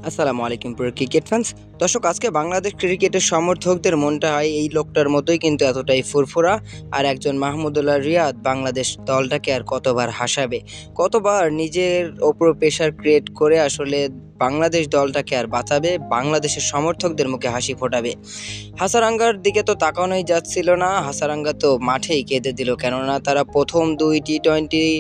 আসসালামু আলাইকুম প্রিয় ক্রিকেট ফ্যান্স। দর্শক, আজকে বাংলাদেশ ক্রিকেটের সমর্থকদের মনটা হয় এই লোকটার মতোই কিন্তু এতটাই ফুরফুরা। আর একজন মাহমুদুল্লাহ রিয়াদ বাংলাদেশ দলটাকে আর কতবার হাসাবে, কতবার নিজের ওপর প্রেশার ক্রিয়েট করে আসলে বাংলাদেশ দলটাকে আর বাঁচাবে, বাংলাদেশের সমর্থকদের মুখে হাসি ফোটাবে। হাসারাঙ্গার দিকে তো তাকানোই যাচ্ছিল না, হাসারাঙ্গা তো মাঠেই কেঁদে দিল, কেননা তারা প্রথম 2 টি-20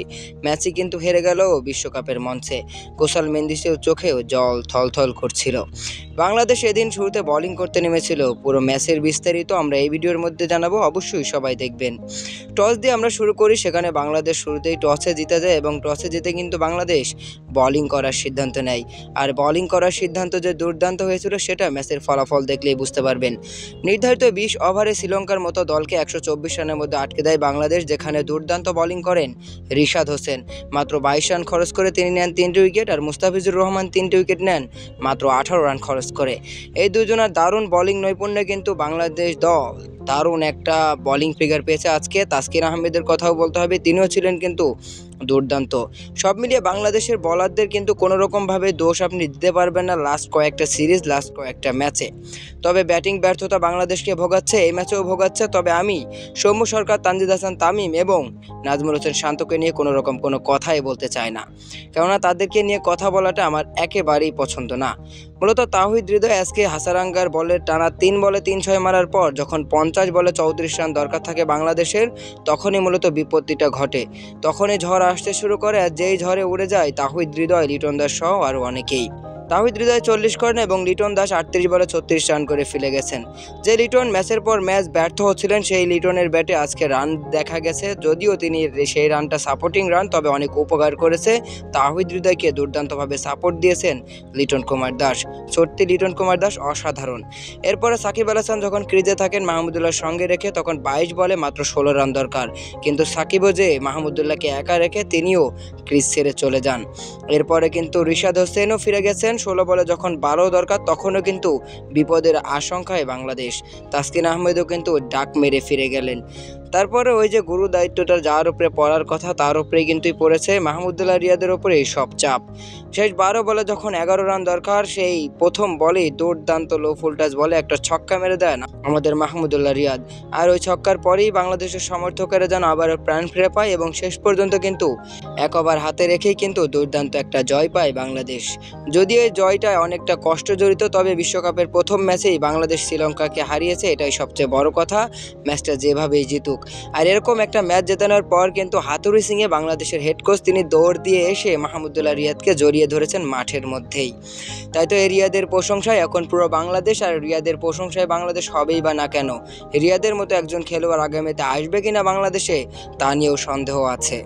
ম্যাচই কিন্তু হেরে গেল বিশ্বকাপের মঞ্চে। কুশল মেন্দিসের চোখেও জল থলথল করছিল। বাংলাদেশ এদিন শুরুতে বোলিং করতে নেমেছিল। পুরো ম্যাচের বিস্তারিত আমরা এই ভিডিওর মধ্যে জানাবো, অবশ্যই সবাই দেখবেন। টস দিয়ে আমরা শুরু করি, সেখানে বাংলাদেশ শুরুতেই টসে জিতে যায় এবং টসে জিতে কিন্তু বাংলাদেশ বোলিং করার সিদ্ধান্ত নেয়। আর বোলিং করার সিদ্ধান্ত যে দুর্দান্ত হয়েছিল সেটা ম্যাচের ফলাফল দেখলেই বুঝতে পারবেন। নির্ধারিত 20 ওভারে শ্রীলঙ্কার মতো দলকে 124 রানের মধ্যে আটকে দেয় বাংলাদেশ, যেখানে দুর্দান্ত বোলিং করেন রিশাদ হোসেন। মাত্র 22 রান খরচ করে তিনি নেন 3টি উইকেট, আর মুস্তাফিজুর রহমান 3টি উইকেট নেন মাত্র 18 রান খরচ করে। এই দুজনের দারুণ বোলিং নৈপুণ্যে কিন্তু বাংলাদেশ দল দারুণ একটা বোলিং ফিগার পেয়েছে আজকে। তাসকিন আহমেদের কথাও বলতে হবে, তিনিও ছিলেন কিন্তু দুর্দান্ত। সব মিলিয়ে বাংলাদেশের বোলারদের কিন্তু কোনো রকমভাবে দোষ আপনি দিতে পারবেন না লাস্ট কয়েকটা সিরিজ, লাস্ট কয়েকটা ম্যাচে। তবে ব্যাটিং ব্যর্থতা বাংলাদেশকে ভোগাচ্ছে, এই ম্যাচেও ভোগাচ্ছে। তবে আমি সৌম্য সরকার, তানজিদ হাসান তামিম এবং নাজমুল হোসেন শান্তকে নিয়ে কোনো রকম কোনো কথাই বলতে চাই না, কেননা তাদেরকে নিয়ে কথা বলাটা আমার একেবারেই পছন্দ না। মূলত তাওহিদ হৃদয় আজকে হাসারাঙ্গার বলের টানা 3 বলে 3-6 মারার পর যখন 50 বলে 34 রান দরকার থাকে বাংলাদেশের, তখনই মূলত বিপত্তিটা ঘটে। তখনই ঝড় আসতে শুরু করে, আর যেই ঝড়ে উড়ে যায় তাওহিদ হৃদয়, লিটন দাস সহ আরও অনেকেই। তাওহিদ হৃদয় 40 করেন এবং লিটন দাস 38 বলে 36 রান করে ফেলে গেছেন। যে লিটন ম্যাচের পর ম্যাচ ব্যর্থ হচ্ছিলেন, সেই লিটনের ব্যাটে আজকে রান দেখা গেছে। যদিও তিনি সেই রানটা সাপোর্টিং রান, তবে অনেক উপকার করেছে। তাওহিদ হৃদয়কে দুর্দান্তভাবে সাপোর্ট দিয়েছেন লিটন কুমার দাস। সত্যি লিটন কুমার দাস অসাধারণ। এরপরে সাকিব আল হাসান যখন ক্রিজে থাকেন মাহমুদুল্লাহর সঙ্গে রেখে, তখন 22 বলে মাত্র 16 রান দরকার, কিন্তু সাকিবও যে মাহমুদুল্লাহকে একা রেখে তিনিও ক্রিজ ছেড়ে চলে যান। এরপরে কিন্তু রিশাদ হোসেনও ফিরে গেছেন। 16 বলে যখন 12 দরকার, তখনও কিন্তু বিপদের আশঙ্কায় বাংলাদেশ। তাসকিন আহমেদও কিন্তু ডাক মেরে ফিরে গেলেন। তারপরে ওই যে গুরু দায়িত্বটা যার উপরে পড়ার কথা তার উপরেই কিন্তু পড়েছে, মাহমুদুল্লাহ রিয়াদের উপরে সব চাপ। শেষ 12 বলে যখন 11 রান দরকার, সেই প্রথম বলেই দুর্দান্ত লো ফুল টাচ বলে একটা ছক্কা মেরে দেন আমাদের মাহমুদুল্লাহ রিয়াদ। আর ওই ছক্কার পরেই বাংলাদেশের সমর্থকেরা যেন আবার প্রাণ ফিরে পায় এবং শেষ পর্যন্ত কিন্তু 1 ওভার হাতে রেখেই কিন্তু দুর্দান্ত একটা জয় পায় বাংলাদেশ। যদিও এই জয়টায় অনেকটা কষ্ট জড়িত, তবে বিশ্বকাপের প্রথম ম্যাচেই বাংলাদেশ শ্রীলঙ্কাকে হারিয়েছে, এটাই সবচেয়ে বড় কথা। ম্যাচটা যেভাবেই জিতুক। আর এরকম একটা ম্যাচ জেতানোর পর কিন্তু হাতুড়ি সিংয়ে বাংলাদেশের হেড কোচ তিনি দৌড় দিয়ে এসে মাহমুদুল্লাহ রিয়াদকে জড়িয়ে ধরেছেন মাঠের মধ্যেই। তাই তো এই রিয়াদের প্রশংসায় এখন পুরো বাংলাদেশ, আর রিয়াদের প্রশংসায় বাংলাদেশ হবেই বা না কেন। রিয়াদের মতো একজন খেলোয়াড় আগামীতে আসবে কিনা বাংলাদেশে, তা নিয়েও সন্দেহ আছে।